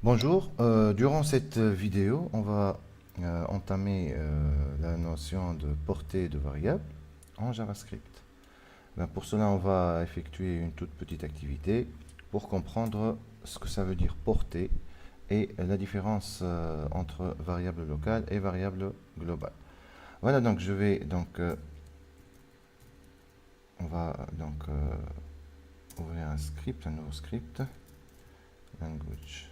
Bonjour, durant cette vidéo, on va entamer la notion de portée de variable en JavaScript. Pour cela, on va effectuer une toute petite activité pour comprendre ce que ça veut dire portée et la différence entre variable locale et variable globale. Voilà, donc on va ouvrir un script, un nouveau script, language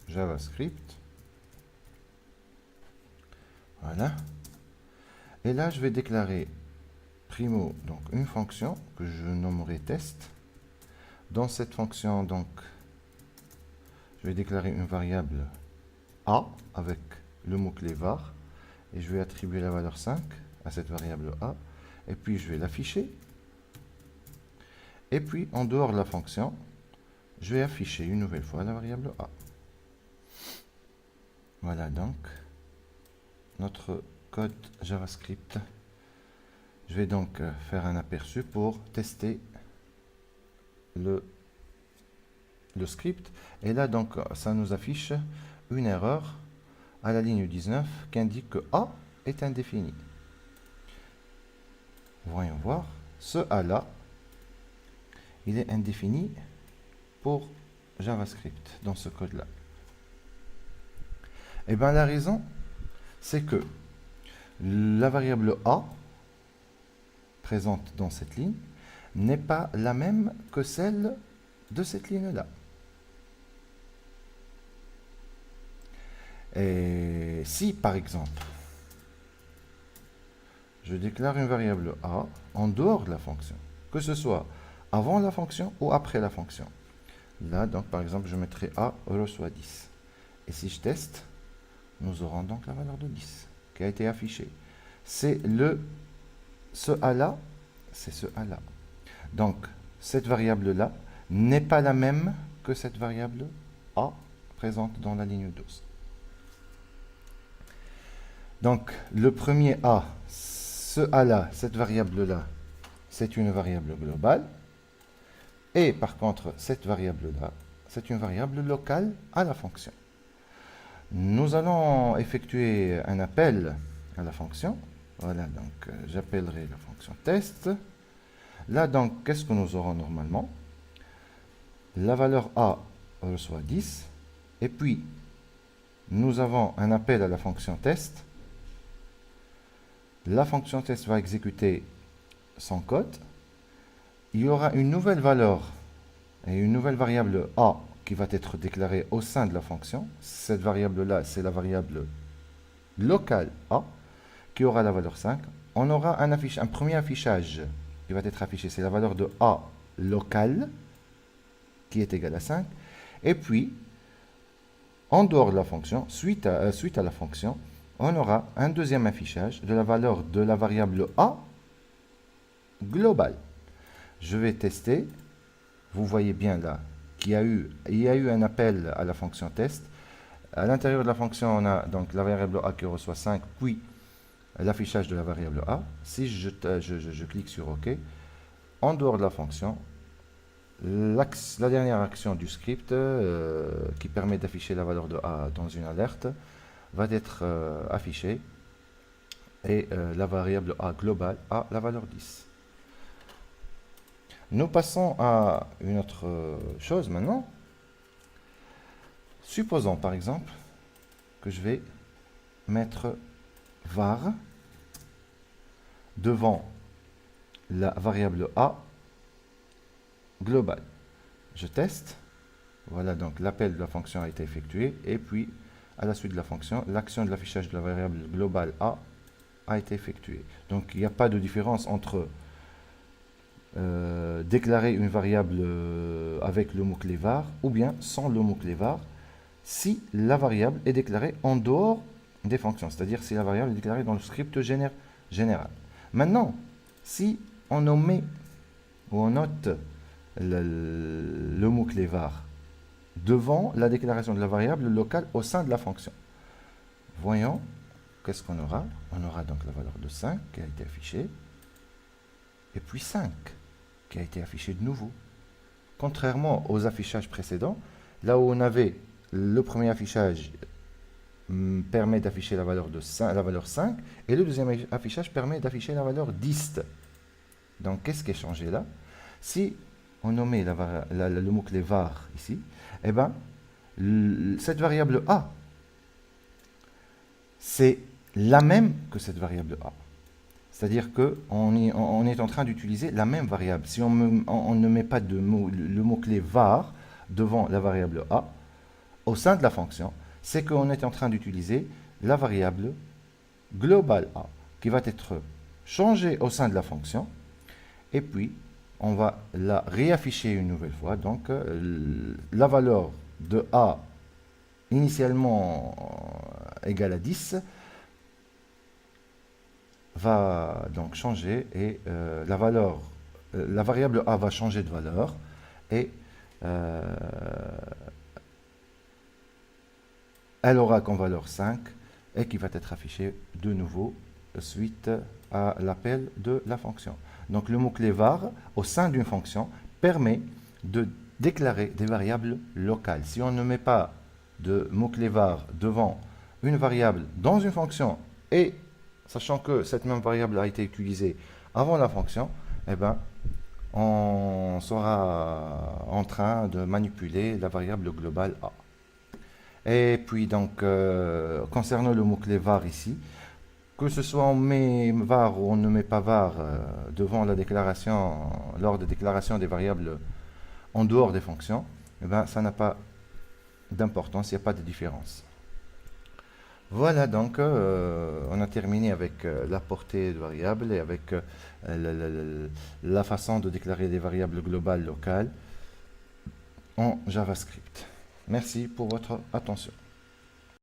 JavaScript. Voilà. Et là, je vais déclarer primo, donc une fonction que je nommerai test. Dans cette fonction, donc, je vais déclarer une variable a avec le mot-clé var et je vais attribuer la valeur 5 à cette variable a et puis je vais l'afficher. Et puis, en dehors de la fonction, je vais afficher une nouvelle fois la variable a. Voilà donc notre code JavaScript. Je vais donc faire un aperçu pour tester le script. Et là, donc, ça nous affiche une erreur à la ligne 19 qui indique que A est indéfini. Voyons voir. Ce A-là, il est indéfini pour JavaScript dans ce code-là. Et bien, la raison, c'est que la variable A présente dans cette ligne n'est pas la même que celle de cette ligne-là. Et si, par exemple, je déclare une variable a en dehors de la fonction, que ce soit avant la fonction ou après la fonction, là, donc, par exemple, je mettrai a reçoit 10. Et si je teste, nous aurons donc la valeur de 10 qui a été affichée. C'est ce a-là, c'est ce a-là. Donc, cette variable-là n'est pas la même que cette variable a présente dans la ligne 12. Donc, le premier a, ce a-là, cette variable-là, c'est une variable globale. Et par contre, cette variable-là, c'est une variable locale à la fonction. Nous allons effectuer un appel à la fonction. Voilà, donc j'appellerai la fonction test. Là, donc, qu'est-ce que nous aurons normalement? La valeur a reçoit 10. Et puis, nous avons un appel à la fonction test. La fonction test va exécuter son code. Il y aura une nouvelle valeur et une nouvelle variable a qui va être déclarée au sein de la fonction. Cette variable-là, c'est la variable locale a qui aura la valeur 5. On aura un premier affichage qui va être affiché, c'est la valeur de a locale qui est égale à 5. Et puis, en dehors de la fonction, suite à la fonction, on aura un deuxième affichage de la valeur de la variable a globale. Je vais tester. Vous voyez bien là qu'il y a eu un appel à la fonction test. À l'intérieur de la fonction, on a donc la variable a qui reçoit 5, puis l'affichage de la variable a. Si je clique sur OK, en dehors de la fonction, la dernière action du script qui permet d'afficher la valeur de a dans une alerte va être affichée et la variable a globale a la valeur 10. Nous passons à une autre chose maintenant. Supposons par exemple que je vais mettre var devant la variable a globale. Je teste. Voilà, donc l'appel de la fonction a été effectué. Et puis, à la suite de la fonction, l'action de l'affichage de la variable globale a été effectuée. Donc, il n'y a pas de différence entre déclarer une variable avec le mot-clé var ou bien sans le mot-clé var si la variable est déclarée en dehors des fonctions, c'est-à-dire si la variable est déclarée dans le script général. Maintenant, si on omet ou on note le mot-clé var devant la déclaration de la variable locale au sein de la fonction, voyons qu'est-ce qu'on aura. On aura donc la valeur de 5 qui a été affichée et puis 5 qui a été affiché de nouveau. Contrairement aux affichages précédents, Là où on avait le premier affichage permet d'afficher la valeur la valeur 5, et le deuxième affichage permet d'afficher la valeur 10. Donc, qu'est-ce qui est changé là? Si on nommait le mot-clé var ici, eh ben, cette variable a, c'est la même que cette variable a. C'est-à-dire qu'on est en train d'utiliser la même variable. Si on ne met pas le mot-clé var devant la variable a, au sein de la fonction, c'est qu'on est en train d'utiliser la variable globale a, qui va être changée au sein de la fonction, et puis on va la réafficher une nouvelle fois. Donc la valeur de a initialement égale à 10 va donc changer, et la variable a va changer de valeur, et elle aura comme valeur 5, et qui va être affichée de nouveau suite à l'appel de la fonction. Donc le mot-clé var au sein d'une fonction permet de déclarer des variables locales. Si on ne met pas de mot-clé var devant une variable dans une fonction, et sachant que cette même variable a été utilisée avant la fonction, eh ben, on sera en train de manipuler la variable globale a. Et puis donc, concernant le mot-clé var ici, que ce soit on met var ou on ne met pas var devant la déclaration, lors de déclaration des variables en dehors des fonctions, eh ben, ça n'a pas d'importance, il n'y a pas de différence. Voilà, donc on a terminé avec la portée de variables et avec la façon de déclarer des variables globales locales en JavaScript. Merci pour votre attention.